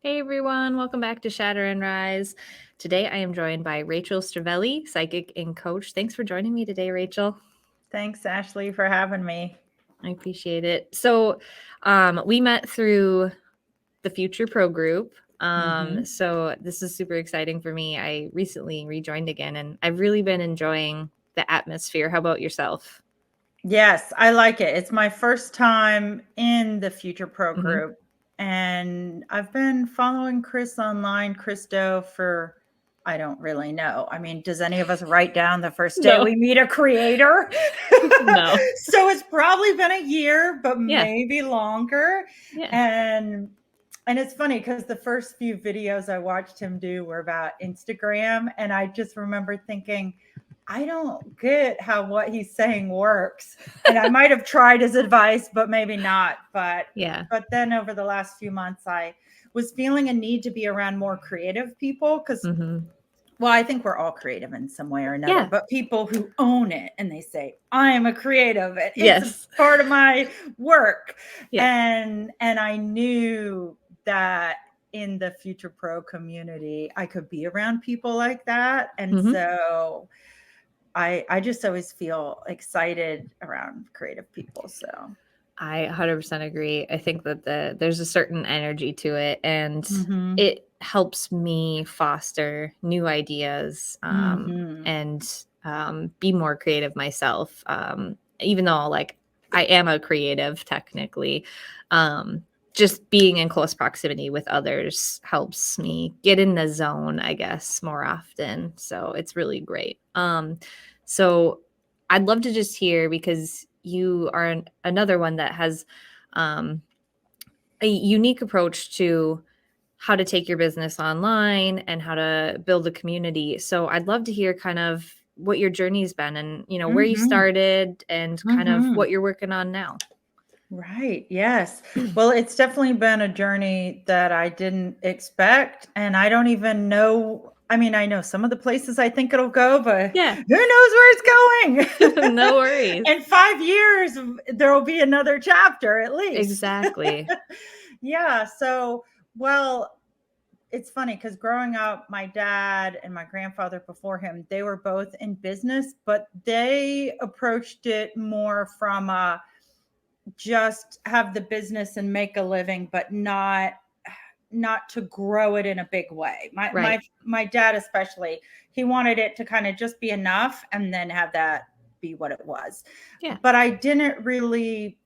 Hey everyone, welcome back to Shatter and Rise. Today I am joined by Rachel Strivelli, psychic and coach. Thanks for joining me today, Rachel. Thanks, Ashley, for having me. I appreciate it. So, we met through the Future Pro group. So this is super exciting for me. I recently rejoined again and I've really been enjoying the atmosphere. How about yourself? Yes, I like it. It's my first time in the Future Pro Mm-hmm. group. And I've been following Chris online, Christo, for I don't really know. I mean, does any of us write down the first day No, we meet a creator? no. So it's probably been a year, but Yeah, maybe longer. yeah. And and it's funny because the first few videos I watched him do were about Instagram. And I just remember thinking, I don't get how what he's saying works. And I might have tried his advice, but maybe not. Yeah. But then over the last few months, I was feeling a need to be around more creative people because, Mm-hmm. well, I think we're all creative in some way or another, Yeah. but people who own it and they say, I am a creative, and it's a Yes. part of my work. Yeah. And I knew that in the Future Pro community, I could be around people like that. And Mm-hmm. so I just always feel excited around creative people. So I 100% agree. I think that there's a certain energy to it, and mhm. it helps me foster new ideas Mhm. and be more creative myself. Even though, like, I am a creative technically, um, just being in close proximity with others helps me get in the zone, I guess, more often. So it's really great. So I'd love to just hear, because you are another one that has um, a unique approach to how to take your business online and how to build a community. So I'd love to hear kind of what your journey's been and, where you Mhm. started and kind of Mhm. what you're working on now. Right. Yes. Well, it's definitely been a journey that I didn't expect. And I don't even know. I mean, I know some of the places I think it'll go, but Yeah. who knows where it's going? No worries. In 5 years, there will be another chapter at least. Exactly. Yeah. So, well, it's funny because growing up, my dad and my grandfather before him, they were both in business, but they approached it more from a just have the business and make a living, but not to grow it in a big way. My Right. my dad especially, he wanted it to kind of just be enough and then have that be what it was. Yeah. But I didn't really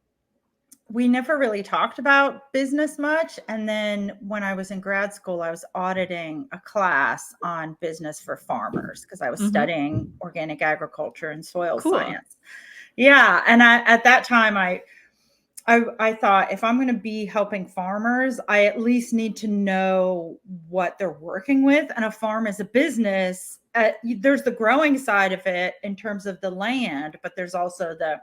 we never really talked about business much. And then when I was in grad school, I was auditing a class on business for farmers because I was Hmm. studying organic agriculture and soil Cool. science. Yeah, and at that time I thought if I'm going to be helping farmers, I at least need to know what they're working with. And a farm is a business. There's the growing side of it in terms of the land, but there's also the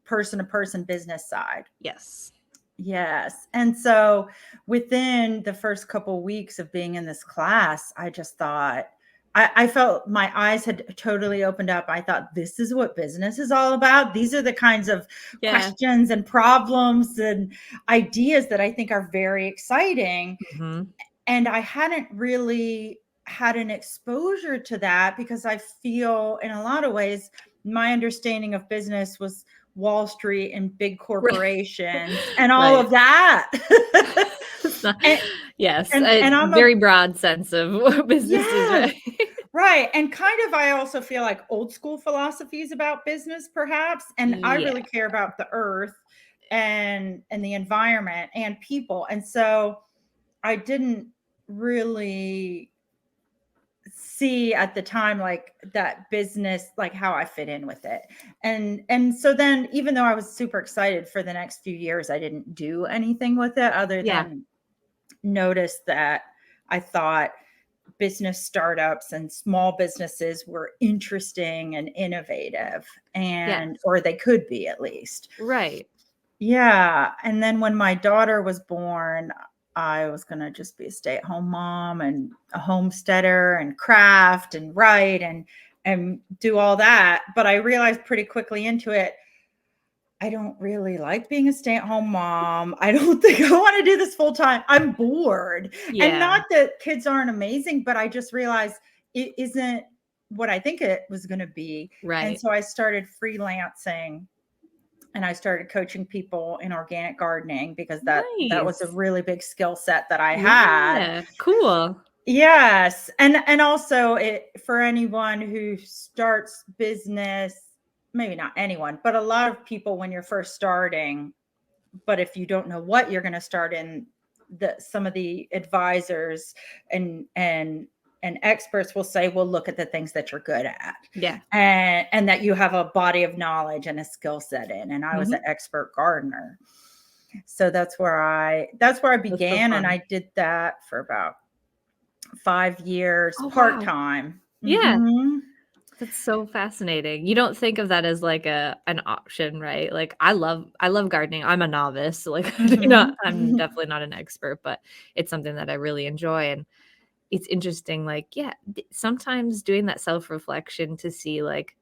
person to person business side. Yes. Yes. And so within the first couple of weeks of being in this class, I just thought, I felt my eyes had totally opened up. I thought, this is what business is all about. These are the kinds of Yeah. questions and problems and ideas that I think are very exciting. Hmm. And I hadn't really had an exposure to that because I feel in a lot of ways, my understanding of business was Wall Street and big Right. corporations and all Right. of that. It's not- and, yes. and A and I'm a very broad sense of what business is, yeah, right? right. And kind of I also feel like old school philosophies about business perhaps, and I Yeah. really care about the earth and the environment and people. And so I didn't really see at the time like that business, like how I fit in with it. And so then even though I was super excited for the next few years, I didn't do anything with it other Yeah. than notice that I thought business startups and small businesses were interesting and innovative, Yeah. and or they could be at least. Right. Yeah, and then when my daughter was born, I was gonna just be a stay-at-home mom and a homesteader and craft and write and do all that, but I realized pretty quickly into it, I don't really like being a stay-at-home mom. I don't think I want to do this full time. I'm bored. And Yeah. not that kids aren't amazing, but I just realized it isn't what I think it was going to be. And Right. so I started freelancing and I started coaching people in organic gardening because that was a Nice. really big skill set that I had. Yeah. Cool. Yes, and also it for anyone who starts business, maybe not anyone, but a lot of people when you're first starting, but if you don't know what you're going to start in, the some of the advisors and experts will say, well, look at the things that you're good at, Yeah. and that you have a body of knowledge and a skill set in. And I was an Mhm. expert gardener, so that's where I That's so began, and fun. I did that for about 5 years Oh, wow. part-time. Yeah. Mhm. That's so fascinating. You don't think of that as like an option, right? Like I love gardening. I'm a novice, so like Mhm. I'm definitely not an expert, but it's something that I really enjoy and it's interesting like yeah, sometimes doing that self-reflection to see like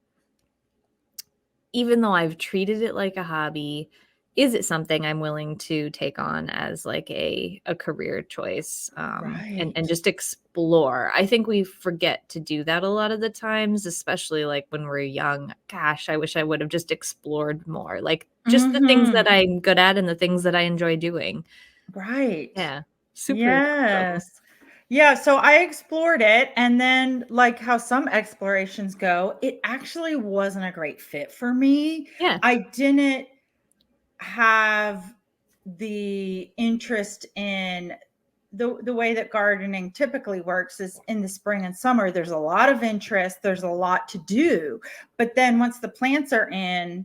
even though I've treated it like a hobby, is it something I'm willing to take on as like a career choice, and Right. just explore? I think we forget to do that a lot of the times, especially like when we're young. Gosh, I wish I would have just explored more, like just the things that Mhm. I'm good at and the things that I enjoy doing. Right. Yeah, super awesome. Yes. Yeah, so I explored it, and then, like how some explorations go, it actually wasn't a great fit for me. Yeah. I didn't have the interest in the way that gardening typically works is in the spring and summer, there's a lot of interest, there's a lot to do. But then once the plants are in,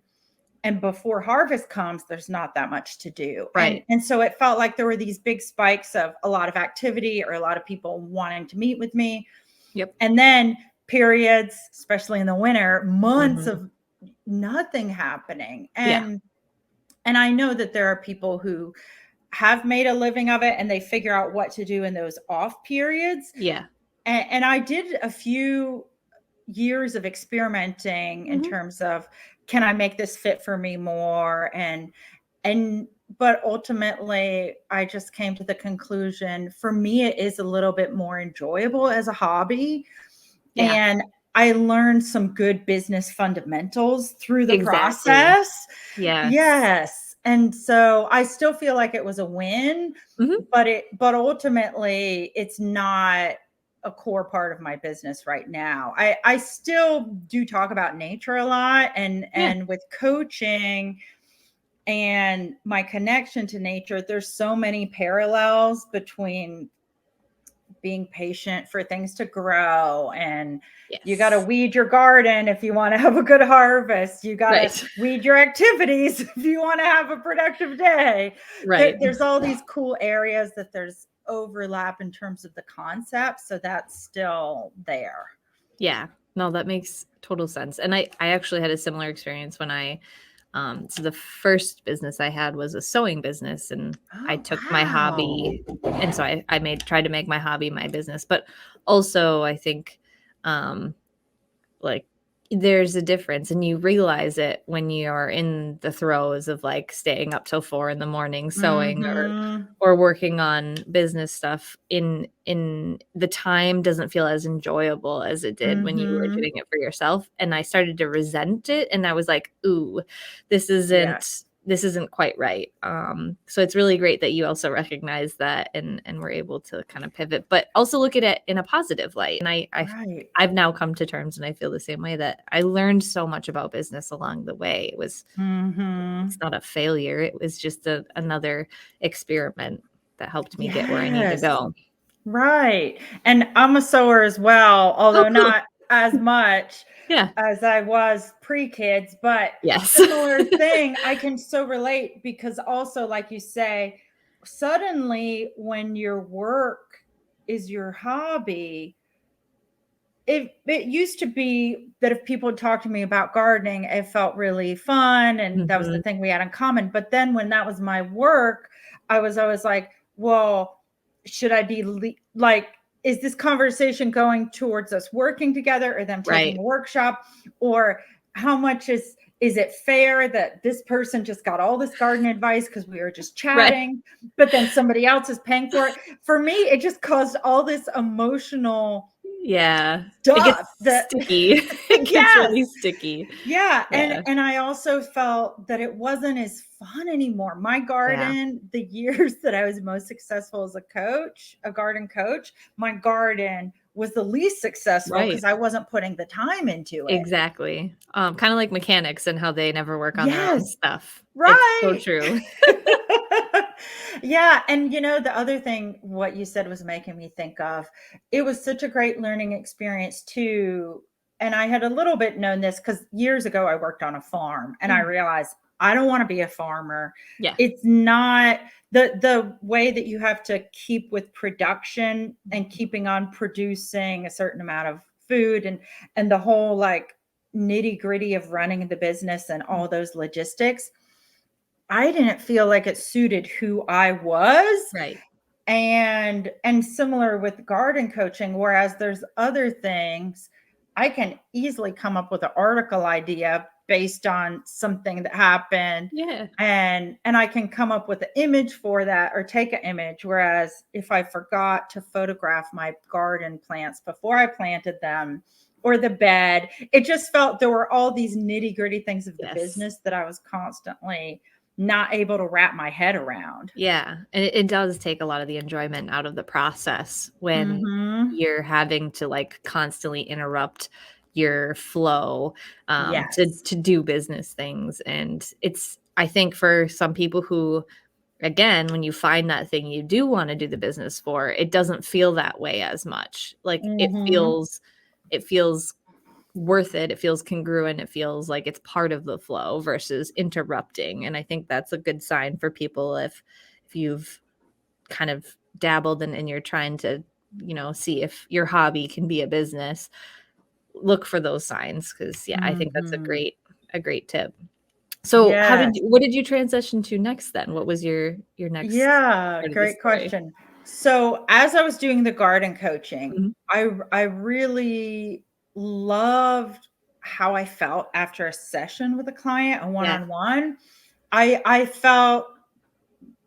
and before harvest comes there's not that much to do, Right. and so it felt like there were these big spikes of a lot of activity or a lot of people wanting to meet with me, Yep. and then periods, especially in the winter, months Mhm. of nothing happening. Yeah. And I know that there are people who have made a living of it and they figure out what to do in those off periods, Yeah. and I did a few years of experimenting in Mhm. terms of, can I make this fit for me more, and but ultimately I just came to the conclusion, for me it is a little bit more enjoyable as a hobby, Yeah. and I learned some good business fundamentals through the Exactly. process. Yes. Yes, and so I still feel like it was a win, Mhm. but ultimately it's not a core part of my business right now. I still do talk about nature a lot, Yeah. and with coaching and my connection to nature, there's so many parallels between being patient for things to grow, and you got to Yes. weed your garden if you want to have a good harvest, you got to Right. weed your activities if you want to have a productive day. Right. There's all these cool areas that there's overlap in terms of the concept, so that's still there. Yeah. No, that makes total sense. And I actually had a similar experience when so the first business I had was a sewing business and I Oh, took my wow. hobby and so I made tried to make my hobby my business. But also I think um like there's a difference and you realize it when you're in the throes of like staying up till 4 in the morning sewing Mhm. or working on business stuff in the time doesn't feel as enjoyable as it did when you were doing Mhm. it for yourself and I started to resent it and I was like ooh this Yes. isn't quite right. So it's really great that you also recognize that and we're able to kind of pivot but also look at it in a positive light and Right. I've now come to terms and I feel the same way that I learned so much about business along the way. It's Mhm. not a failure. It was just another experiment that helped me get where I need to Yes. go. Right. And I'm a sewer as well, Oh, although cool. not as much Yeah. as I was pre-kids, but Yes. similar thing. I can so relate because also, like you say, suddenly when your work is your hobby, it used to be that if people would talk to me about gardening, it felt really fun and that was the Mhm. thing we had in common. But then when that was my work, I was always like, well, should I be like, is this conversation going towards us working together or them taking Right. a workshop, or how much is it fair that this person just got all this garden advice because we were just Right. chatting, but then somebody else is paying for it? For me, it just caused all this emotional Yeah. It gets stuff that sticky. It gets yes. really sticky. Yeah, Yeah. and I also felt that it wasn't as fun anymore. My Yeah. garden, the years that I was most successful as a coach, a garden coach, my garden was the least successful Right. because I wasn't putting the time into it. Exactly. Kind of like mechanics and how they never work on their own Yes, stuff. It's so right. true. Yeah, and the other thing what you said was making me think of, it was such a great learning experience too. And I had a little bit known this because years ago I worked on a farm and I Mm. realized I don't want to be a farmer. Yeah. It's not the way that you have to keep with production and keeping on producing a certain amount of food and the whole like nitty gritty of running the business and all those logistics. I didn't feel like it suited who I was. Right. And similar with garden coaching, whereas there's other things I can easily come up with an article idea based on something that happened, Yeah. and I can come up with an image for that or take an image. Whereas if I forgot to photograph my garden plants before I planted them or the bed, it just felt there were all these nitty gritty things of the Yes. business that I was constantly not able to wrap my head around. Yeah, and it does take a lot of the enjoyment out of the process when Mhm. you're having to, like, constantly interrupt your flow, Yes. to do business things, and it's I think for some people who again, when you find that thing you do wanna do the business for, it doesn't feel that way as much. Like, Mhm. it feels worth it. It feels congruent. It feels like it's part of the flow versus interrupting. And I think that's a good sign for people if you've kind of dabbled and you're trying to, see if your hobby can be a business. Look for those signs because yeah, I think that's Mhm. a great tip. So Yes. what did you transition to next then? What was your next Yeah, part of the great story? question. So, as I was doing the garden coaching, Mhm. I really loved how I felt after a session with a client, a Yeah. one-on-one. I felt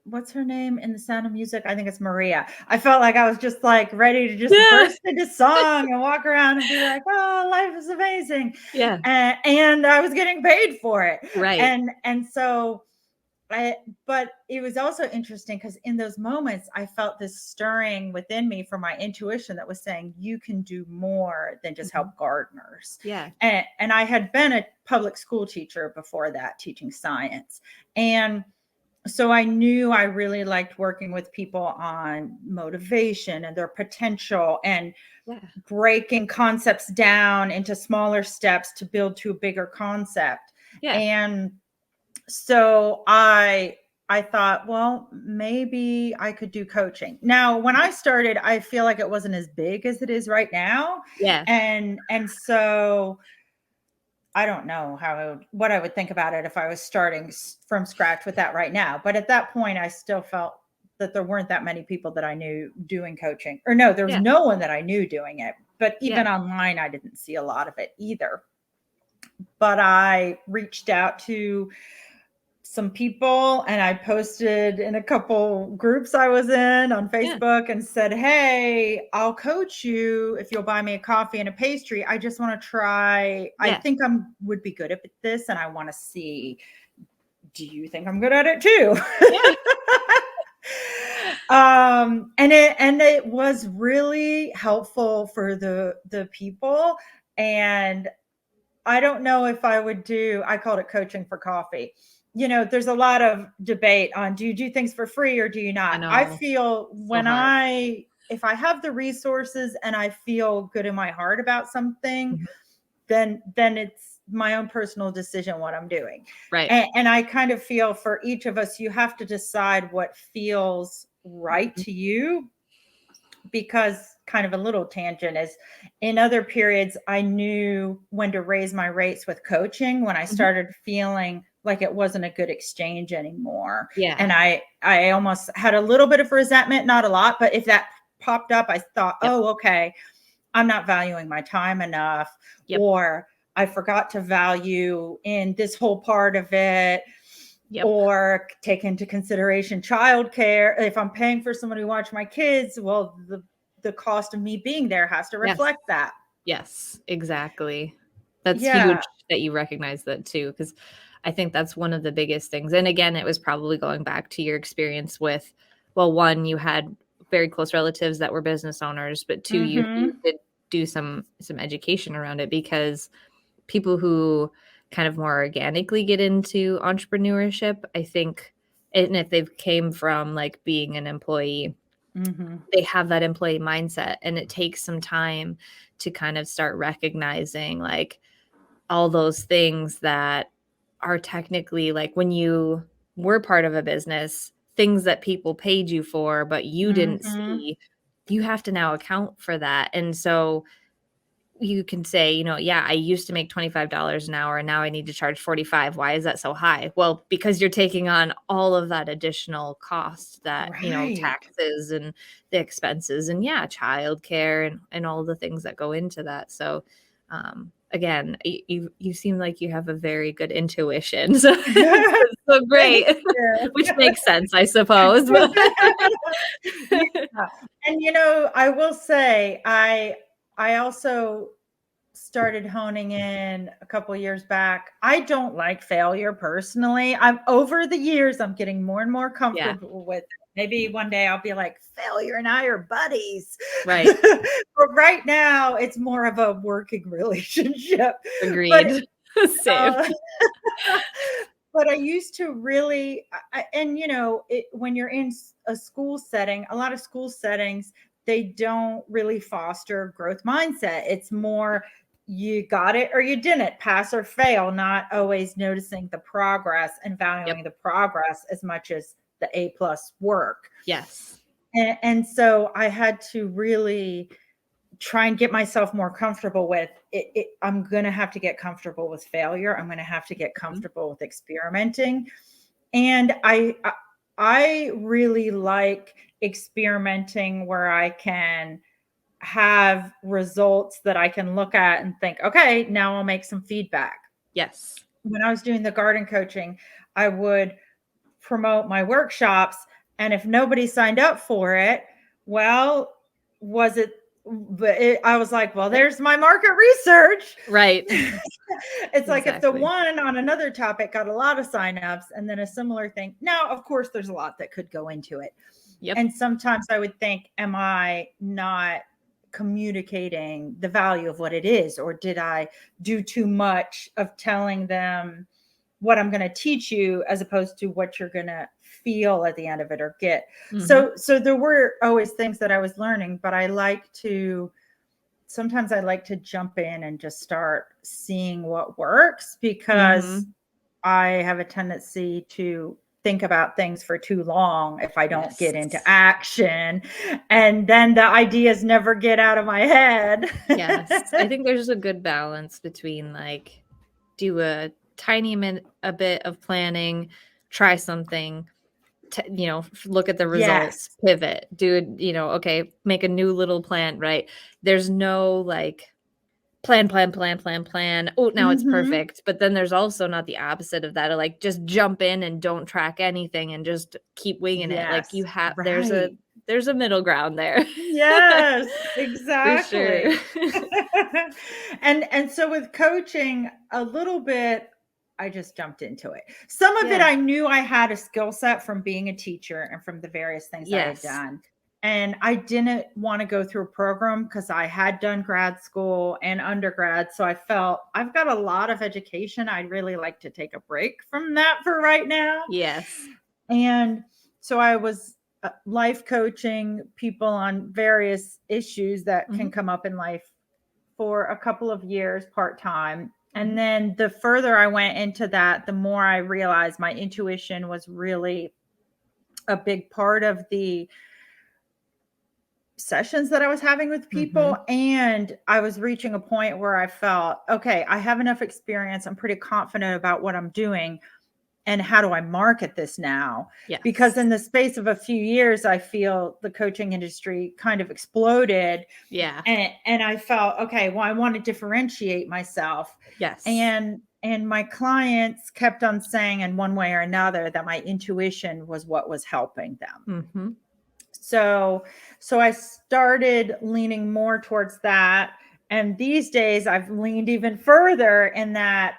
what's her name in The Sound of Music? I think it's Maria. I felt like I was just like ready to just Yeah. burst into song and walk around and be like, "Oh, life is amazing." Yeah. And I was getting paid for it. Right. And so but it was also interesting because in those moments I felt this stirring within me for my intuition that was saying you can do more than just Mhm. help gardeners. Yeah. And I had been a public school teacher before that, teaching science. And so I knew I really liked working with people on motivation and their potential and Yeah. breaking concepts down into smaller steps to build to a bigger concept. Yeah. And so I thought, well, maybe I could do coaching. Now, when I started, I feel like it wasn't as big as it is right now. Yeah. And so I don't know what I would think about it if I was starting from scratch with that right now. But at that point, I still felt that there weren't that many people that I knew doing coaching. Or no, there was Yeah. no one that I knew doing it. But Yeah. even online, I didn't see a lot of it either. But I reached out to some people and I posted in a couple groups I was in on Yeah. Facebook and said, "Hey, I'll coach you if you'll buy me a coffee and a pastry. I just want to try. I Yeah. think I'm would be good at this and I want to see, do you think I'm good at it too?" Yeah. And it was really helpful for the people. And I don't know if I would I called it coaching for coffee. There's a lot of debate on, do you do things for free or do you I not? I know. feel So hard. if I have the resources and I feel good in my heart about something, Mhm. then it's my own personal decision what I'm doing. Right. And I kind of feel for each of us, you have to decide what feels right Mhm. to you, because kind of a little tangent is in other periods I knew when to raise my rates with coaching when I Mhm. started feeling like it wasn't a good exchange anymore. Yeah. And I almost had a little bit of resentment, not a lot, but if that popped up I thought, Yep. oh, okay, I'm not valuing my time enough, Yep. or I forgot to value in this whole part of it. Yep. Or take into consideration childcare. If I'm paying for someone to watch my kids, well, the cost of me being there has to Yes. reflect that. Yes, exactly. That's Yeah. huge that you recognize that too, because I think that's one of the biggest things. And again, it was probably going back to your experience with, well, one, you had very close relatives that were business owners, but two, you did do some education around it, because people who kind of more organically get into entrepreneurship, I think, and if they've came from like being an employee, they have that employee mindset, and it takes some time to kind of start recognizing like all those things that are technically, like when you were part of a business, things that people paid you for but you didn't see, you have to now account for that. And so you can say, yeah, I used to make $25 an hour and now I need to charge 45. Why is that so high? Well, because you're taking on all of that additional cost that, Right. taxes and the expenses and childcare and all the things that go into that. So, again, you seem like you have a very good intuition. So, so great, which makes sense, I suppose. And, I will say, I also started honing in a couple years back. I don't like failure personally. I'm over the years, I'm getting more and more comfortable with it. Maybe one day I'll be like, failure and I are buddies. Right. But right now it's more of a working relationship. Agreed. Same. But I used to really, and when you're in a school setting, a lot of school settings, they don't really foster growth mindset. It's more, you got it or you didn't, pass or fail, not always noticing the progress and valuing the progress as much as the A+ work. Yes. And so I had to really try and get myself more comfortable with it. I'm going to have to get comfortable with failure. I'm going to have to get comfortable with experimenting. And I really like experimenting where I can have results that I can look at and think, okay, now I'll make some feedback. Yes. When I was doing the garden coaching, I would promote my workshops. And if nobody signed up for it, well, was it, I was like, well, there's my market research. Right. It's like if the one on another topic got a lot of signups and then a similar thing. Now, of course, there's a lot that could go into it. Yep. And sometimes I would think, am I not communicating the value of what it is? Or did I do too much of telling them what I'm going to teach you as opposed to what you're going to feel at the end of it or get? So there were always things that I was learning, but sometimes I like to jump in and just start seeing what works, because I have a tendency to think about things for too long if I don't get into action, and then the ideas never get out of my head. Yes. I think there's a good balance between like do a tiny a bit of planning, try something, look at the results, pivot, do it, okay, make a new little plan, right? There's no like plan. Oh, now it's perfect. But then there's also not the opposite of that, of like just jump in and don't track anything and just keep winging it. Like you have, there's a middle ground there. Yes, exactly. For sure. And so with coaching a little bit, I just jumped into it. Some of it I knew I had a skill set from being a teacher and from the various things I had done. And I didn't want to go through a program because I had done grad school and undergrad. So I felt I've got a lot of education. I'd really like to take a break from that for right now. Yes. And so I was life coaching people on various issues that can come up in life for a couple of years part-time. And then the further I went into that, the more I realized my intuition was really a big part of the sessions that I was having with people. And I was reaching a point where I felt, okay, I have enough experience. I'm pretty confident about what I'm doing. and how do I market this now? Because Yes. in the space of a few years, I feel the coaching industry kind of exploded. Yeah. And I felt, okay, well, I want to differentiate myself. Yes. And my clients kept on saying in one way or another that my intuition was what was helping them. Mm-hmm. So I started leaning more towards that. And these days I've leaned even further in that,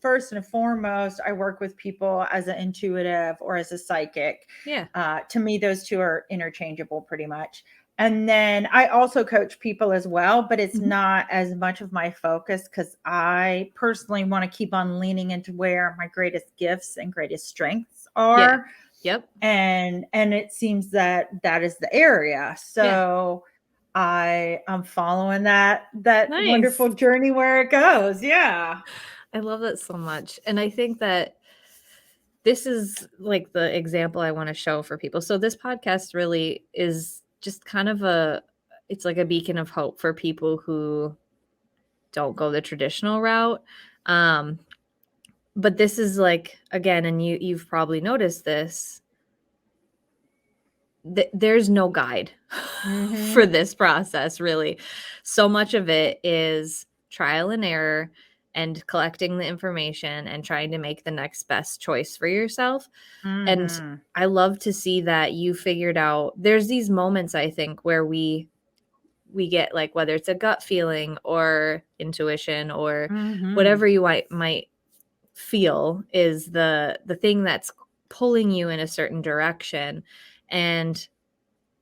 first and foremost, I work with people as an intuitive or as a psychic. Yeah. To me, those two are interchangeable pretty much. And then I also coach people as well, but it's Mm-hmm. not as much of my focus because I personally want to keep on leaning into where my greatest gifts and greatest strengths Yeah. are. Yep. And it seems that that is the area. Yeah. So I'm following that Nice. wonderful journey where it goes. Yeah. I love that so much. And I think that this is like the example I want to show for people. So this podcast really is just kind of it's like a beacon of hope for people who don't go the traditional route. Um, but this is like, again, and you've probably noticed this, there's no guide for Mm-hmm. this process, really. So much of it is trial and error and collecting the information and trying to make the next best choice for yourself. And Mm-hmm. I love to see that you figured out there's these moments, I think, where we get, like, whether it's a gut feeling or intuition or Mm-hmm. whatever you might feel is the thing that's pulling you in a certain direction. And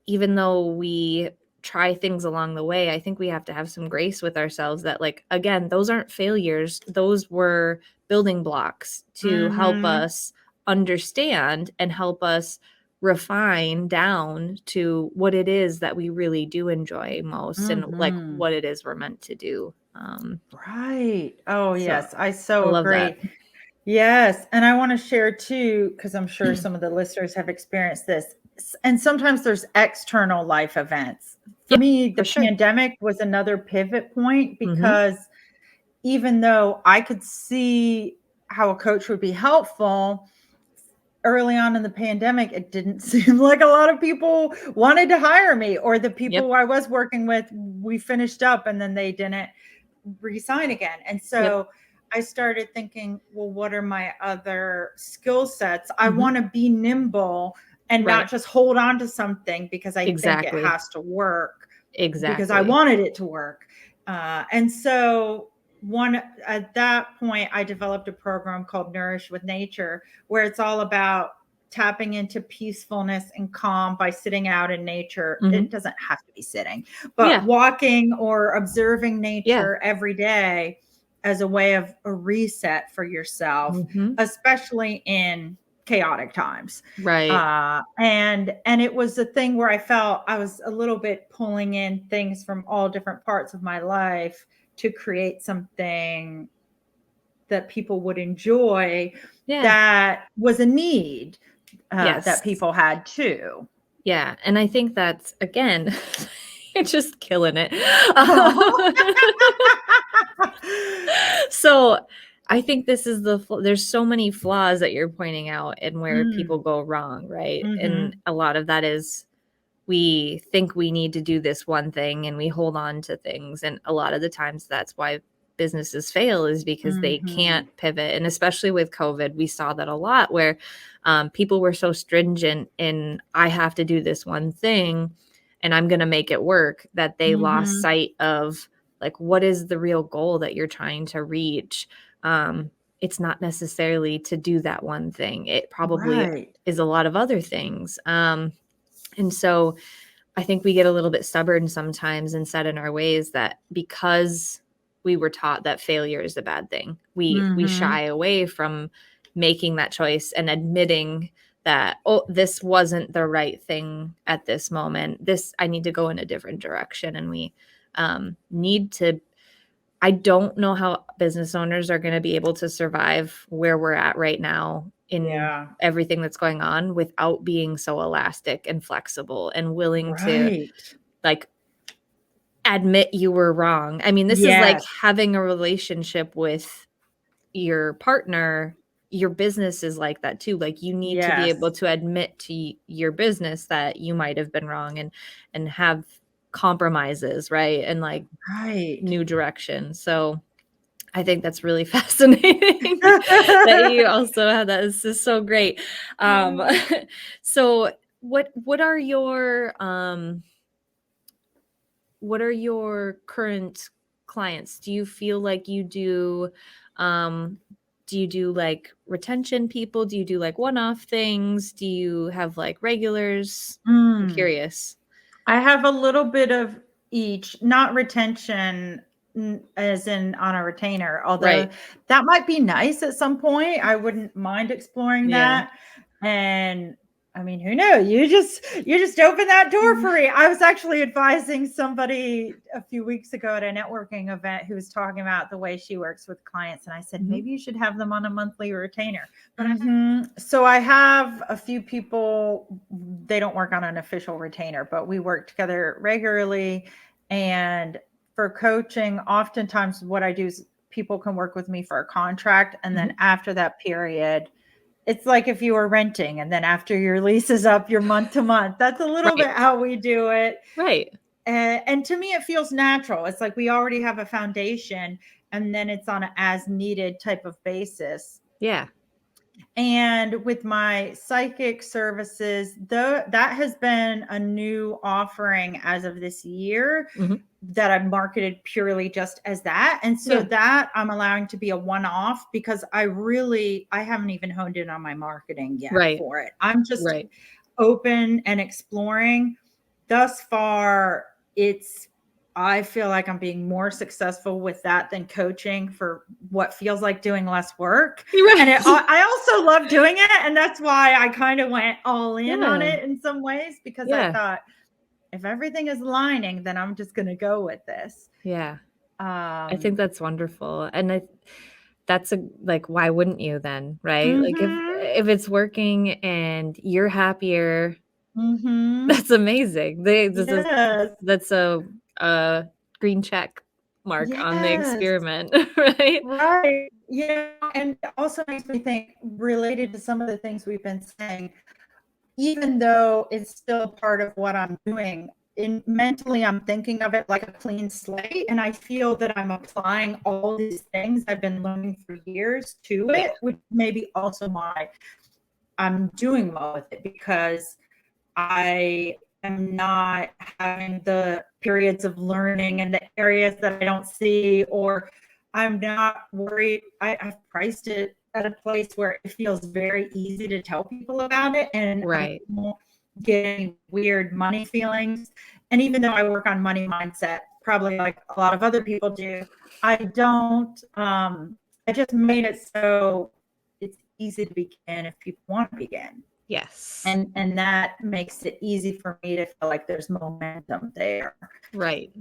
even though we try things along the way, I think we have to have some grace with ourselves that, like, again, those aren't failures. Those were building blocks to help Mm-hmm. us understand and help us refine down to what it is that we really do enjoy most and like Mm-hmm. what it is we're meant to do. Right. Oh, So yes. I I so love that. agree. Yes. And I want to share too, because I'm sure some of the listeners have experienced this. And sometimes there's external life events. For Yeah, me, for the sure. pandemic was another pivot point Hmm. because even though I could see how a coach would be helpful early on in the pandemic, it didn't seem like a lot of people wanted to hire me, or the Yep. people I was working with, we finished up and then they didn't resign again. And Yep. so I started thinking, well, what are my other skill sets? I Hmm. want to be nimble and Right. not just hold on to something because I think it Exactly. has to work because I Exactly. wanted it to work. And so one at that point, I developed a program called Nourish with Nature, where it's all about tapping into peacefulness and calm by sitting out in nature. Hmm. It doesn't have to be sitting, but Yeah. walking or observing Yeah. nature every day as a way of a reset for yourself, Hmm. especially in chaotic times. Right. And it was a thing where I felt I was a little bit pulling in things from all different parts of my life to create something that people would enjoy, Yeah. that was a need that Yes. people had too. Yeah. And I think that's, again, you're just killing it. Oh. So I think this is there's so many flaws that you're pointing out and where Mm. people go wrong, right? And Mhm. a lot of that is we think we need to do this one thing and we hold on to things. And a lot of the times that's why businesses fail is because they Mhm. can't pivot. And especially with COVID, we saw that a lot where people were so stringent in, I have to do this one thing and I'm going to make it work, that they lost Mhm. sight of, like, what is the real goal that you're trying to reach. It's not necessarily to do that one thing. It probably Right. is a lot of other things. And so I think we get a little bit stubborn sometimes and set in our ways that because we were taught that failure is a bad thing, we Mhm. shy away from making that choice and admitting that, oh, this wasn't the right thing at this moment. I need to go in a different direction. And we need to, I don't know how business owners are going to be able to survive where we're at right now in Yeah. everything that's going on without being so elastic and flexible and willing to, Right. like, admit you were wrong. I mean, this is like Yes. having a relationship with your partner. your business is like that too. Like you need to be Yes. able to admit to your business that you might have been wrong and have compromises, right? And like Right. new direction. So I think that's really fascinating that you also have that. This is so great. So what are your current clients? Do you feel like do you do like retention people? Do you do like one-off things? Do you have like regulars? I'm Mm. curious. I have a little bit of each, not retention as in on a retainer, although Right. that might be nice at some point. I wouldn't mind exploring Yeah. that. And I mean, who knows? You just open that door for me. I was actually advising somebody a few weeks ago at a networking event who was talking about the way she works with clients. And I said, maybe you should have them on a monthly retainer. But so I have a few people, they don't work on an official retainer, but we work together regularly. And for coaching, oftentimes what I do is people can work with me for a contract. And then after that period, it's like if you were renting, and then after your lease is up, you're month to month. That's a little bit how we do it. Right. And to me, it feels natural. It's like we already have a foundation, and then it's on an as needed type of basis. Yeah. And with my psychic services, that has been a new offering as of this year that I've marketed purely just as that. And so that I'm allowing to be a one-off because I haven't even honed in on my marketing yet for it. I'm just open and exploring. Thus far, I feel like I'm being more successful with that than coaching for what feels like doing less work. Right. And I also love doing it. And that's why I kind of went all in on it in some ways, because I thought if everything is aligning, then I'm just going to go with this. Yeah. I think that's wonderful. And that's like, why wouldn't you then? Right. Like if it's working and you're happier, that's amazing. That's a green check mark on the experiment, right? Right. Yeah. And it also makes me think, related to some of the things we've been saying, even though it's still part of what I'm doing, mentally, I'm thinking of it like a clean slate. And I feel that I'm applying all these things I've been learning for years to it, which maybe also why I'm doing well with it, because I am not having the periods of learning in the areas that I don't see, or I'm not worried. I've priced it at a place where it feels very easy to tell people about it, and I won't get any weird money feelings. And even though I work on money mindset, probably like a lot of other people do, I don't. I just made it so it's easy to begin if people want to begin. Yes. And that makes it easy for me to feel like there's momentum there. Right.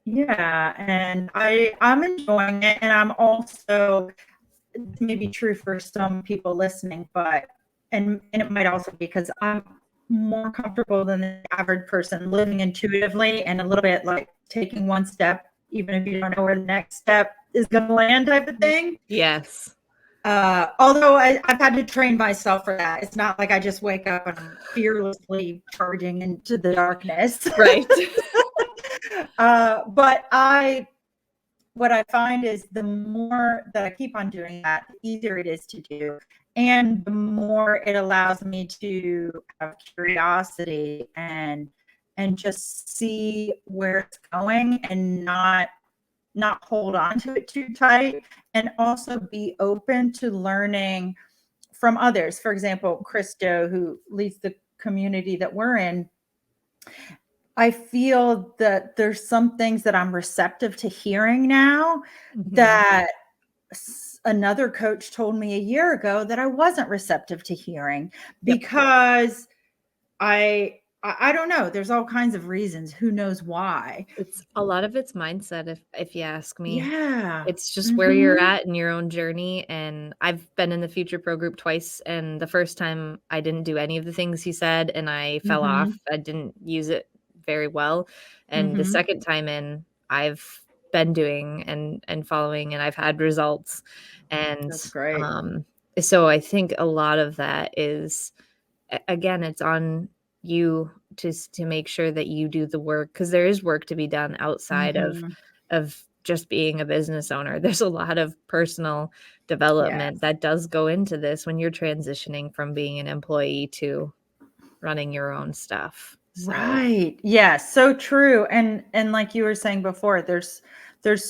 Yeah. And I'm enjoying it. And I'm also, it may be true for some people listening, but, and it might also be because I'm more comfortable than the average person living intuitively and a little bit like taking one step, even if you don't know where the next step is going to land, type of thing. Yes. Although I've had to train myself for that. It's not like I just wake up and I'm fearlessly charging into the darkness. Right. But what I find is the more that I keep on doing that, the easier it is to do. And the more it allows me to have curiosity and just see where it's going and not hold on to it too tight, and also be open to learning from others. For example, Christo, who leads the community that we're in, I feel that there's some things that I'm receptive to hearing now that another coach told me a year ago that I wasn't receptive to hearing, because I don't know. There's all kinds of reasons. Who knows why? It's a lot of it's mindset, if you ask me. Yeah. It's just where you're at in your own journey. And I've been in the Future Pro group twice. And the first time I didn't do any of the things he said and I fell off. I didn't use it very well. And the second time in, I've been doing and following, and I've had results. And that's great. So I think a lot of that is, again, it's on you to make sure that you do the work, because there is work to be done outside Mhm. of just being a business owner. There's a lot of personal development Yes. that does go into this when you're transitioning from being an employee to running your own stuff. So, Right. Yes, so true. And like you were saying before, there's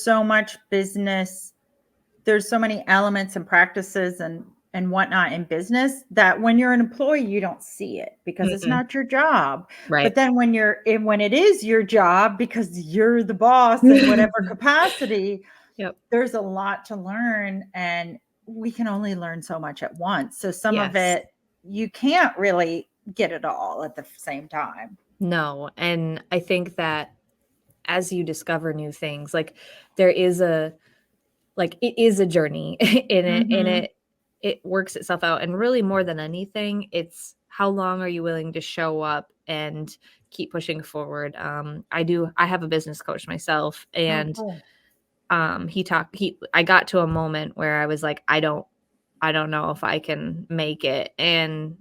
so much business, there's so many elements and practices and whatnot in business that when you're an employee, you don't see it because it's mm-mm, not your job. But right. then when it is your job because you're the boss in whatever capacity, Yep. there's a lot to learn, and we can only learn so much at once. So some of Yes. it you can't really get it all at the same time. No. And I think that as you discover new things, like, there is a like, it is a journey in it, and Mhm. it works itself out, and really more than anything, it's how long are you willing to show up and keep pushing forward. I have a business coach myself, Oh, and cool. he I got to a moment where I was like, I don't know if I can make it, and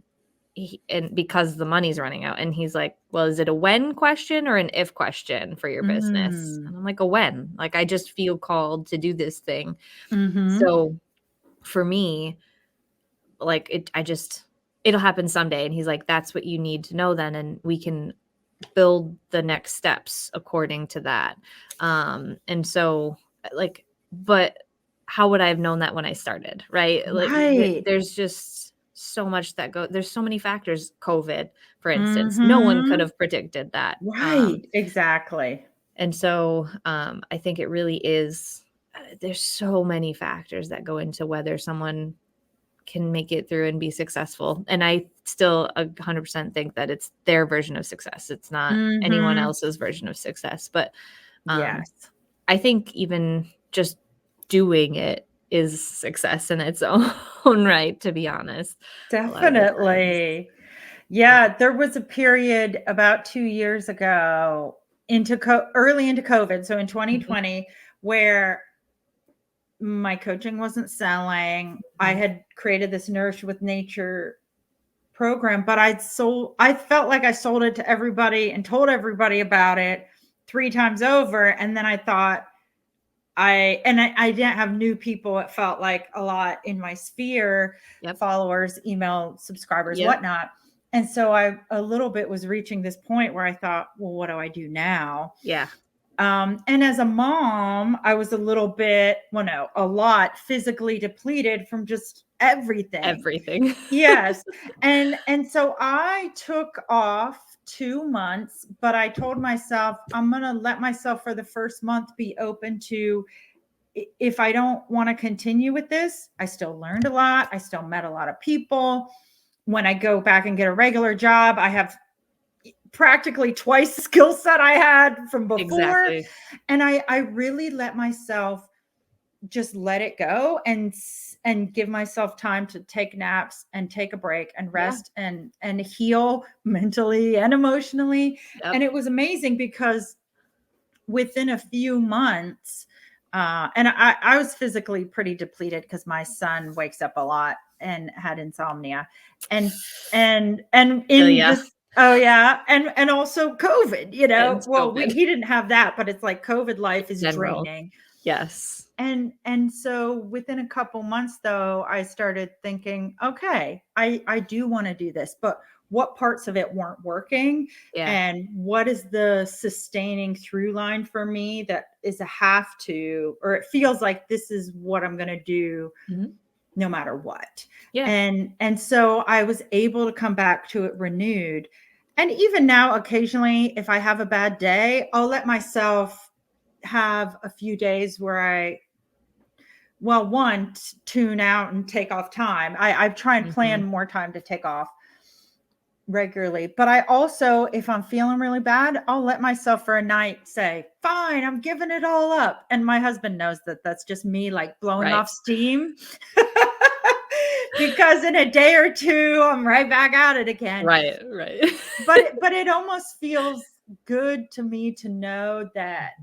because the money's running out, and he's like, "Well, is it a when question or an if question for your business?" Mm. And I'm like, "A when. Like, I just feel called to do this thing." Mhm. So, for me, like, it'll happen someday, and he's like, "That's what you need to know then, and we can build the next steps according to that." And so, like, but how would I have known that when I started, right? Like, Right. there's just so much there's so many factors. COVID, for instance, no one could Mhm. have predicted that. Right. Exactly. And so, I think it really is, there's so many factors that go into whether someone can make it through and be successful. And I still 100% think that it's their version of success. It's not anyone Mhm. else's version of success. But um, Yes. I think even just doing it is success in its own right, to be honest, a lot of the times. Definitely. Uh, Yeah, there was a period about 2 years ago early into COVID, so in mhm, 2020, where my coaching wasn't selling. I mhm. had created this Nourish with Nature program, but I felt like I sold it to everybody and told everybody about it 3 times over, and then I thought I didn't have new people. It felt like a lot in my sphere, Yep. followers, email subscribers, Yep. whatnot. And so I a little bit was reaching this point where I thought, well, what do I do now? Yeah. And as a mom, I was a little bit, well, no, a lot physically depleted from just everything. Everything. Yes. And so I took off 2 months, but I told myself I'm going to let myself for the first month be open to if I don't want to continue with this. I still learned a lot. I still met a lot of people. When I go back and get a regular job, I have practically twice the skill set I had from before. Exactly. And I really let myself just let it go and give myself time to take naps and take a break and Yeah. rest and heal mentally and emotionally. Yep. And it was amazing because within a few months, and I was physically pretty depleted because my son wakes up a lot and had insomnia, and and Feel in ya. this, oh yeah, and also COVID. And Well, COVID. he didn't have that, but it's like COVID life is General. draining. Yes. And so within a couple months though, I started thinking, okay, I do want to do this, but what parts of it weren't working, Yeah. and what is the sustaining through line for me that is a have to, or it feels like this is what I'm going to do Mhm. no matter what. Yeah. And so I was able to come back to it renewed. And even now occasionally if I have a bad day, I'll let myself have a few days where well, one, tune out and take off time. I try and plan Mhm. more time to take off regularly. But I also, if I'm feeling really bad, I'll let myself for a night say, fine, I'm giving it all up. And my husband knows that that's just me like blowing Right. off steam. Because in a day or two, I'm right back at it again. Right. Right. But it almost feels good to me to know that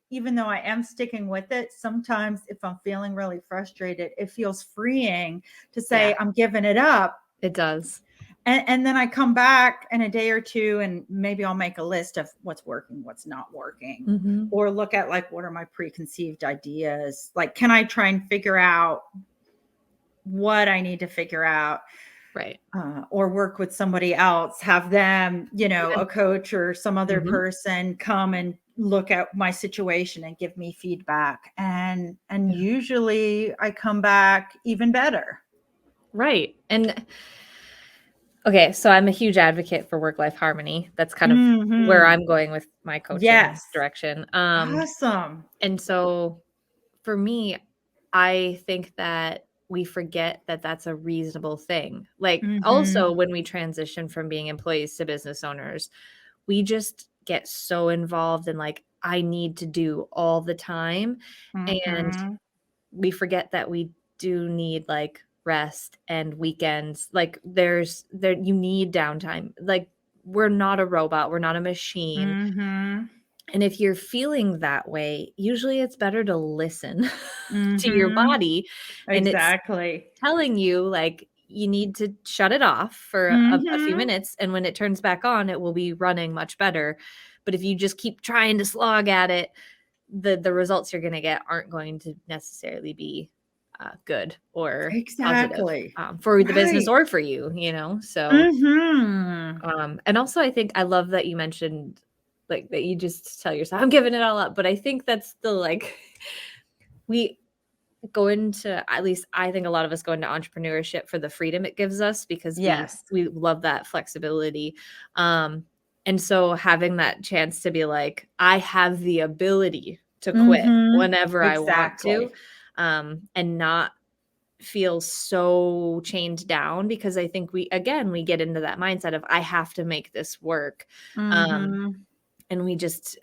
even though I am sticking with it, sometimes if I'm feeling really frustrated, it feels freeing to say Yeah, I'm giving it up. it does. And then I come back in a day or two and maybe I'll make a list of what's working, what's not working, Mm-hmm. or look at like, what are my preconceived ideas? Like, can I try and figure out what I need to figure out? Right. Or work with somebody else, have them, Yeah. a coach or some other Mm-hmm. person come and look at my situation and give me feedback. And Yeah. usually I come back even better. Right. And okay, so I'm a huge advocate for work-life harmony. That's kind of where Mm-hmm. I'm going with my coaching Yes. direction. Awesome. And so for me, I think that we forget that that's a reasonable thing. Like, also, Mm-hmm. when we transition from being employees to business owners, we just get so involved in like, I need to do all the time. And Mm-hmm. we forget that we do need like rest and weekends. Like, you need downtime. Like, we're not a robot, we're not a machine. Mm-hmm. And if you're feeling that way, usually it's better to listen to your Mm-hmm. body, and it's Exactly. telling you, like, you need to shut it off for a few Mm-hmm. minutes, and when it turns back on, it will be running much better. But if you just keep trying to slog at it, the results you're gonna get aren't going to necessarily be, good or positive, Exactly. for the business Right. or for you, you know? So Mm-hmm. and also I think I love that you mentioned, like, that you just tell yourself, "I'm giving it all up," but I think that's the, like we go into at least I think a lot of us go into entrepreneurship for the freedom it gives us because we Yes. we love that flexibility, and so having that chance to be like, "I have the ability to quit Mhm. whenever I want to," Exactly. and not feel so chained down because I think we get into that mindset of, "I have to make this work," um, Mhm. and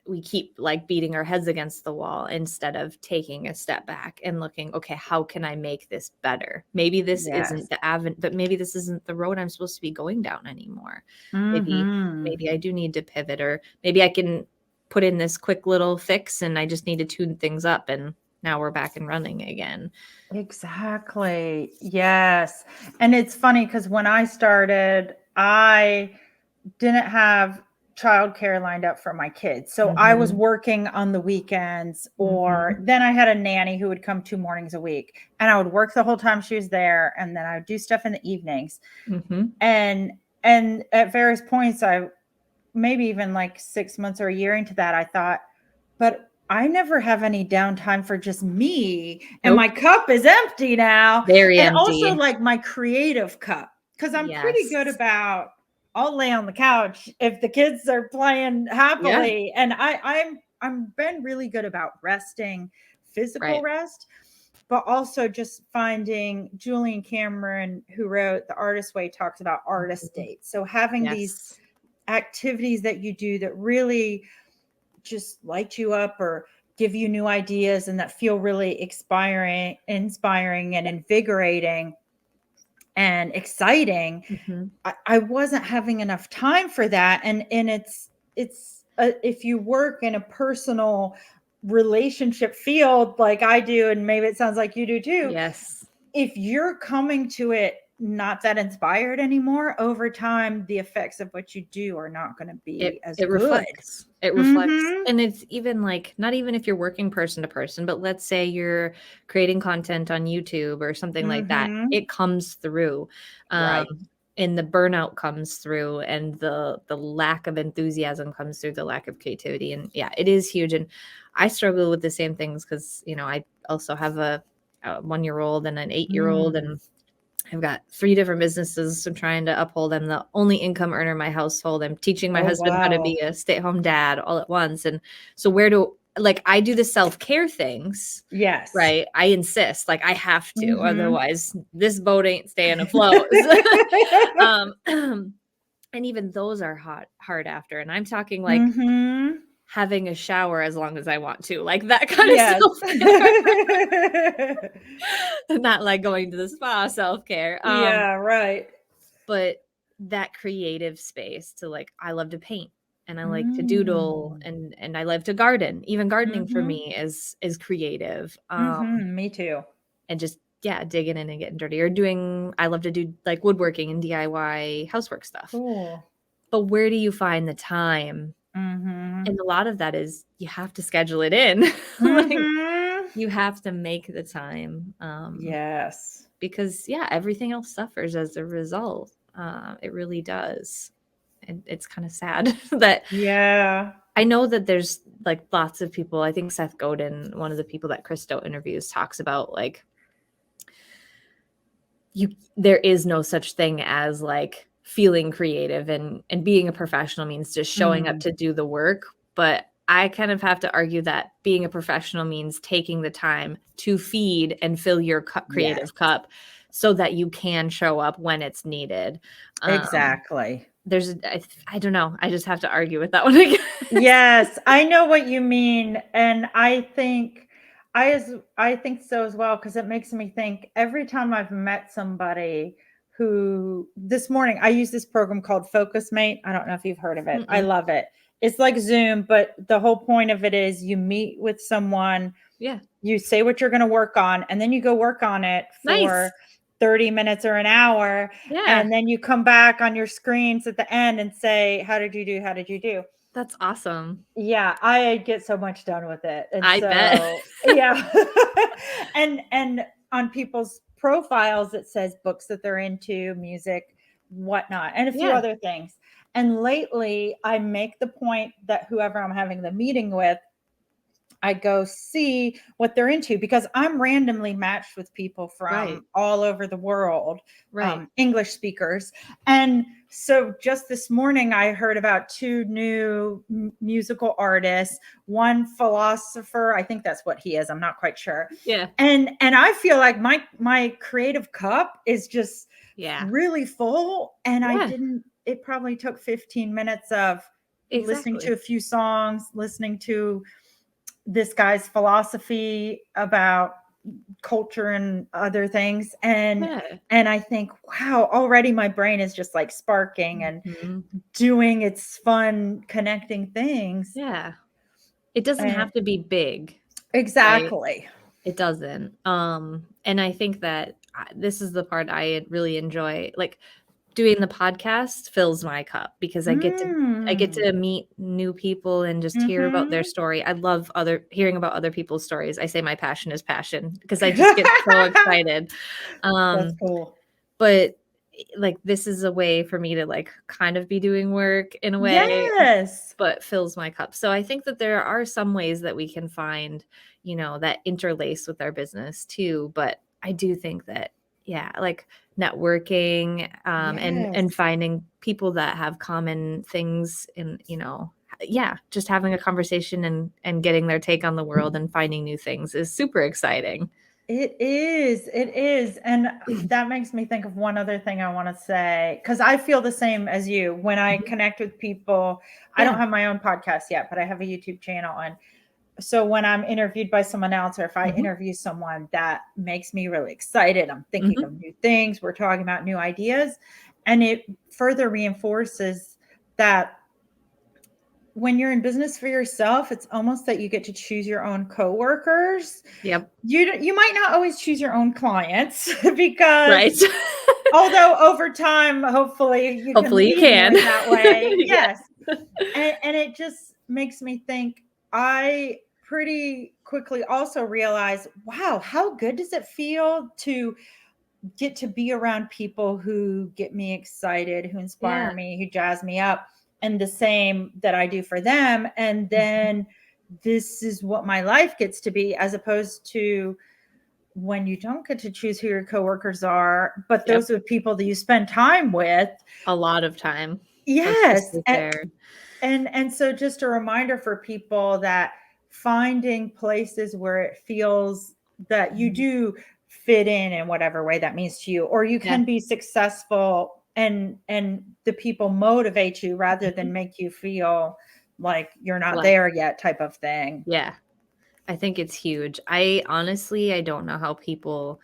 we keep like beating our heads against the wall instead of taking a step back and looking, okay, how can I make this better? Maybe this Yes. isn't the avenue, but maybe this isn't the road I'm supposed to be going down anymore. maybe Mhm. maybe I do need to pivot, or maybe I can put in this quick little fix and I just need to tune things up, and now we're back and running again. Exactly. Yes. And it's funny because when I started, I didn't have childcare lined up for my kids. So I was Hmm. working on the weekends, or Hmm. then I had a nanny who would come 2 mornings a week and I would work the whole time she was there. And then I would do stuff in the evenings. Hmm. And and at various points I maybe even like 6 months or a year into that, I thought, but I never have any downtime for just me. And my Nope. cup is empty now. Very And also empty. like my creative cup, because I'm pretty good Yes. about I'll lay on the couch if the kids are playing Yeah. happily. And I'm been really good about resting, physical Right. rest, but also just finding Julian Cameron, who wrote The Artist Way, talks about artist Mhm. dates. So having these Yes. activities that you do that really just light you up or give you new ideas and that feel really inspiring and invigorating and exciting. Mhm. I wasn't having enough time for that. And if you work in a personal relationship field like I do, and maybe it sounds like you do too, Yes. if you're coming to it not that inspired anymore, over time, the effects of what you do are not going to be as It good. reflects. It reflects. Mm-hmm. And it's even like not even if you're working person to person, but let's say you're creating content on YouTube or something like that, Mm-hmm. it comes through. Um, Right. and the burnout comes through, and the lack of enthusiasm comes through, the lack of creativity. And yeah, it is huge. And I struggle with the same things because, I also have a 1-year old and an 8-year old, Mm. and I've got 3 different businesses. I'm trying to uphold. I'm the only income earner in my household. I'm teaching my Oh, husband how to wow. be a stay-at-home dad all at once. And so I do the self-care things, Yes. right? I insist, like I have to, Mm-hmm. otherwise this boat ain't staying afloat. um, and even those are hard after. And I'm talking like Mm-hmm. having a shower as long as I want to, like that kind of Yes. self-care. Not like going to the spa self-care. Yeah, right. But that creative space to like, I love to paint and I like to doodle, Mm. and I love to garden. Even gardening for Mhm. me is creative. Mhm. Me too. And just, yeah, digging in and getting dirty, or doing, I love to do like woodworking and DIY housework stuff. Cool. But where do you find the time? Mhm. And a lot of that is you have to schedule it in. Like, Mhm. you have to make the time, Yes. because yeah, everything else suffers as a result. It really does. And it's kind of sad that Yeah. I know that there's like lots of people. I think Seth Godin, one of the people that Christo interviews, talks about like there is no such thing as like feeling creative, and being a professional means just showing up Mm. to do the work. But I kind of have to argue that being a professional means taking the time to feed and fill your Yes. creative cup so that you can show up when it's needed. Um, Exactly. I don't know. I just have to argue with that one, I guess. Yes, I know what you mean, and I think so as well, because it makes me think every time I've met somebody who this morning I use this program called Focus Mate. I don't know if you've heard of it. I Mm-mm. love it. It's like Zoom, but the whole point of it is you meet with someone, Yeah. you say what you're going to work on, and then you go work on it Nice. for 30 minutes or an hour, Yeah. and then you come back on your screens at the end and say, how did you do? How did you do? That's awesome. Yeah, I get so much done with it. And I bet. so, yeah. And on people's profiles it says books that they're into, music, whatnot, and a few Yeah. other things. And lately I make the point that whoever I'm having the meeting with, I go see what they're into, because I'm randomly matched with people Right. from all over the world, Right. English speakers. And so just this morning, I heard about two new musical artists, one philosopher. I think that's what he is. I'm not quite sure. Yeah. And I feel like my creative cup is just Yeah. really full. And I Yeah. didn't. It probably took 15 minutes of listening to Exactly. a few songs, listening to this guy's philosophy about culture and other things, Yeah. and I think, wow, already my brain is just like sparking and Mhm. doing its fun connecting things. Yeah. It doesn't And have to be big, right? exactly. It doesn't. And I think that this is the part I really enjoy. Like, doing the podcast fills my cup because I get Mm. to meet new people and just hear about their Mhm. story. I love hearing about other people's stories. I say my passion is passion because I just get so excited. That's Um, cool. but like, this is a way for me to like kind of be doing work in a way, Yes. but fills my cup. So I think that there are some ways that we can find, that interlace with our business too. But I do think that, yeah, like networking, and Yes. finding people that have common things, and yeah, just having a conversation, and getting their take on the world and finding new things is super exciting. It is. It is. And that makes me think of one other thing I want to say, because I feel the same as you when I Mhm. connect with people. I Yeah. don't have my own podcast yet, but I have a YouTube channel. And so when I'm interviewed by someone else, or if I Mhm. interview someone, that makes me really excited. I'm thinking Mhm. of new things. We're talking about new ideas. And it further reinforces that when you're in business for yourself, it's almost that you get to choose your own coworkers. Yep. You might not always choose your own clients because Right. although over time, hopefully you can Hopefully you lead can. more that way. Yeah. Yes. And it just makes me think, I pretty quickly also realize, wow, how good does it feel to get to be around people who get me excited, who inspire Yeah. me, who jazz me up, and the same that I do for them. And Mhm. then this is what my life gets to be, as opposed to when you don't get to choose who your coworkers are, but Yep. those are people that you spend time with. A lot of time, Yes. especially there. And so just a reminder for people that finding places where it feels that you Mhm. do fit in whatever way that means to you, or you Yeah. can be successful, and the people motivate you rather Mhm. than make you feel like you're not Less. there yet, type of thing. Yeah. I think it's huge. I don't know how people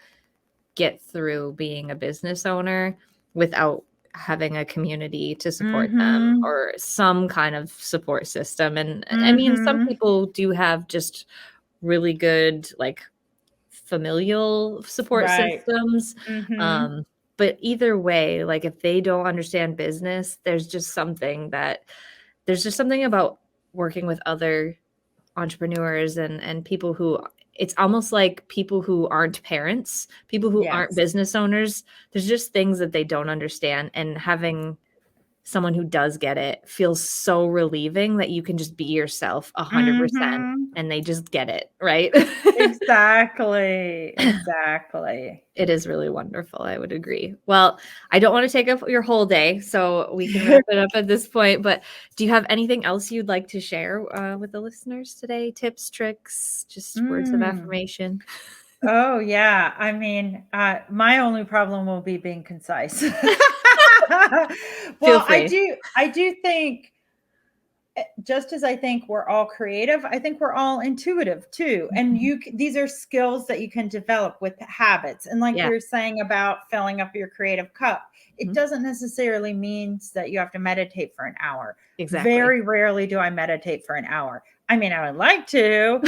get through being a business owner without having a community to support them Mm-hmm. or some kind of support system. And I mean, some Mm-hmm. people do have just really good, like, familial support Right. systems. Mm-hmm. Um, but either way, like, if they don't understand business, there's just something about working with other entrepreneurs and people who, it's almost like people who aren't parents, people who aren't Yes. business owners. There's just things that they don't understand, and having someone who does get it feels so relieving that you can just be yourself 100% Mm-hmm. and they just get it, right? Exactly. Exactly. It is really wonderful. I would agree. Well, I don't want to take up your whole day, so we can wrap it up at this point. But do you have anything else you'd like to share with the listeners today? Tips, tricks, just words of Mm. affirmation? Oh yeah. I mean, my only problem will be being concise. Feel Well, free. I do think just as I think we're all creative, I think we're all intuitive too. And Mhm. these are skills that you can develop with habits. And like Yeah. we were saying about filling up your creative cup, it Mhm. doesn't necessarily mean that you have to meditate for an hour. Exactly. Very rarely do I meditate for an hour. I mean, I would like to,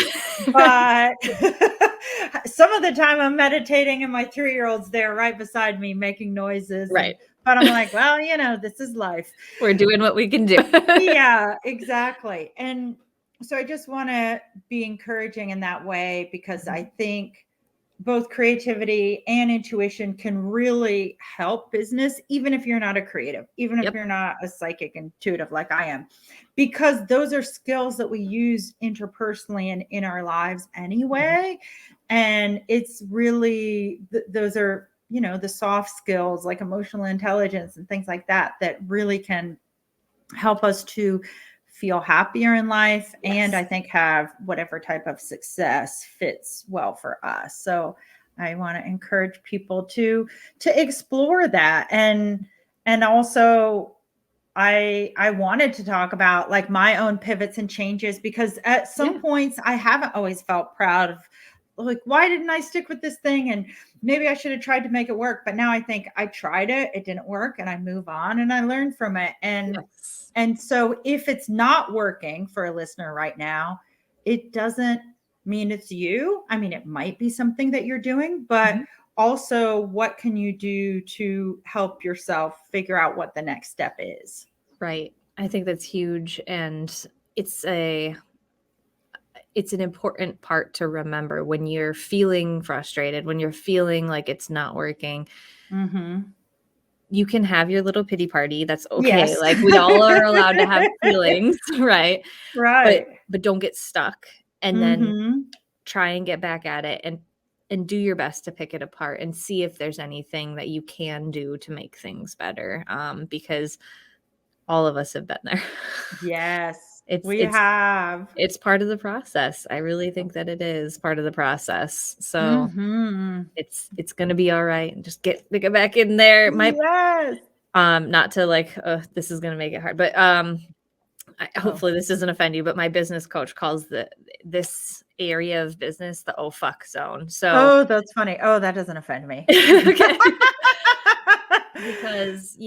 but some of the time I'm meditating and my 3-year-old's there right beside me making noises. Right. But I'm like, well, this is life. We're doing what we can do. Yeah, exactly. And so I just want to be encouraging in that way because I think both creativity and intuition can really help business, even if you're not a creative, even if Yep. you're not a psychic intuitive like I am, because those are skills that we use interpersonally and in our lives Mhm. anyway. And it's really, those are, the soft skills like emotional intelligence and things like that, that really can help us to feel happier in life and I Yes. think have whatever type of success fits well for us. So I want to encourage people to explore that. And also I wanted to talk about like my own pivots and changes because at some Yeah. points I haven't always felt proud of like why didn't I stick with this thing and maybe I should have tried to make it work, but now I think I tried it didn't work and I move on and I learn from it. Yes. And so if it's not working for a listener right now, it doesn't mean it's you. I mean, it might be something that you're doing, but Mhm. also what can you do to help yourself figure out what the next step is? Right. I think that's huge. And it's a it's an important part to remember when you're feeling frustrated, when you're feeling like it's not working. Mm-hmm. You can have your little pity party. That's okay. Yes. Like, we all are allowed to have feelings, right? But Right. don't get stuck, and then Mm-hmm. try and get back at it and do your best to pick it apart and see if there's anything that you can do to make things better. Because all of us have been there. Yes, It's we it's have. it's part of the process. I really think that it is part of the process. So Mm-hmm. it's gonna be all right. And just get back in there. My Yes. not to like, this is gonna make it hard, but Oh. hopefully this doesn't offend you. But my business coach calls this area of business the "oh fuck" zone. So Oh, that's funny. Oh, that doesn't offend me. okay. Because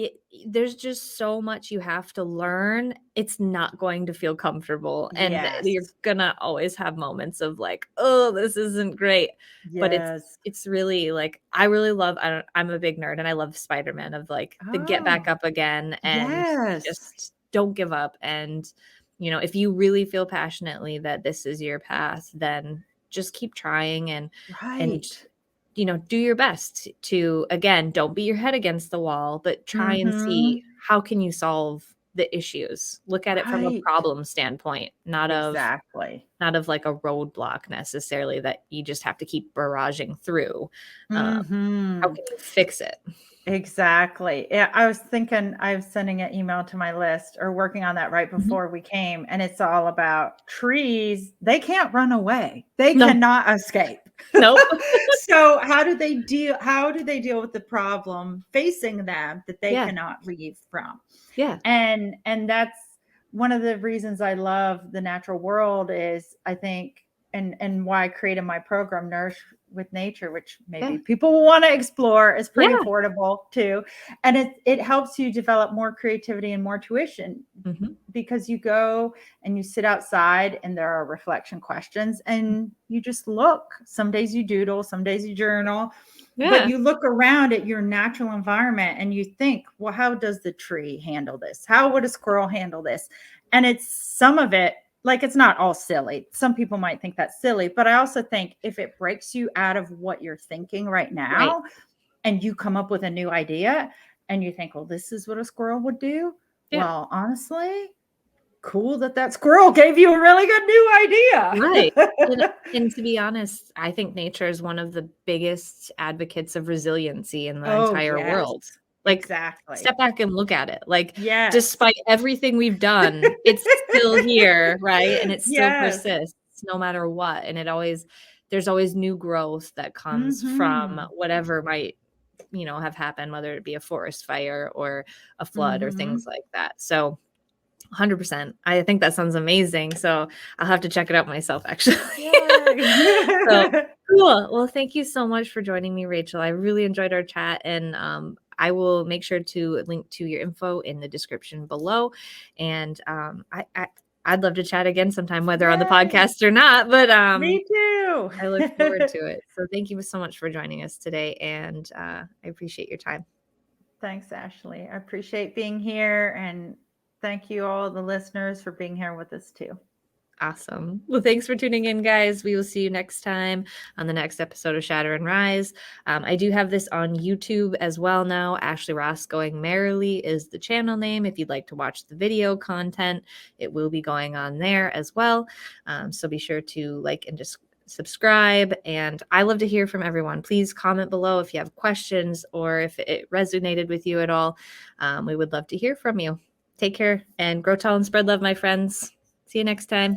there's just so much you have to learn. It's not going to feel comfortable, and you're Yes. gonna always have moments of like, "Oh, this isn't great." But Yes. it's really like, I really love, I'm a big nerd and I love Spider-Man, of like the get back Oh, up again and yes. just don't give up. And if you really feel passionately that this is your path, then just keep trying and Right. do your best to, again, don't beat your head against the wall, but try and see Mhm. how can you solve the issues. Look at it from a Right. problem standpoint, Exactly. not of like a roadblock necessarily that you just have to keep barraging through. Um, how Mhm. can you fix it? Exactly. Yeah, I was thinking I was sending an email to my list or working on that right Mhm. before we came, and it's all about trees. They can't run away. They No, cannot escape. nope. So how do they deal with the problem facing them that they Yeah, cannot leave from? yeah. And that's one of the reasons I love the natural world is I think and why I created my program, Nourish with Nature, which maybe Yeah. people will want to explore. Is pretty Yeah. affordable too, and it helps you develop more creativity and more tuition, Mm-hmm. because you go and you sit outside and there are reflection questions and you just look. Some days you doodle, some days you journal, but Yeah. you look around at your natural environment and you think, well, how does the tree handle this? How would a squirrel handle this? And it's some of it, like, it's not all silly. Some people might think that's silly, but I also think if it breaks you out of what you're thinking right Right. now and you come up with a new idea and you think, well, this is what a squirrel would do. Yeah. Well, honestly, cool that squirrel gave you a really good new Right. And, idea. and to be honest, I think nature is one of the biggest advocates of resiliency in the Oh, entire yes. world. Like, Exactly. step back and look at it. Like, Yes. despite everything we've done, it's still here, right? And it still Yes. persists no matter what. And there's always new growth that comes from Mhm. whatever might, have happened, whether it be a forest fire or a flood or things Mhm. like that. So 100%. I think that sounds amazing. So I'll have to check it out myself, actually. So Yay. cool. Well, thank you so much for joining me, Rachel. I really enjoyed our chat, and I will make sure to link to your info in the description below. And I'd love to chat again sometime, whether on the Yay. podcast or not. But Me too. I look forward to it. So thank you so much for joining us today, and I appreciate your time. Thanks, Ashley. I appreciate being here, and thank you all the listeners for being here with us too. Awesome. Well, thanks for tuning in, guys. We will see you next time on the next episode of Shatter and Rise. I do have this on YouTube as well now. Ashley Ross Going Merrily is the channel name. If you'd like to watch the video content, it will be going on there as well. So be sure to like and just subscribe. And I love to hear from everyone. Please comment below if you have questions or if it resonated with you at all. We would love to hear from you. Take care and grow tall and spread love, my friends. See you next time.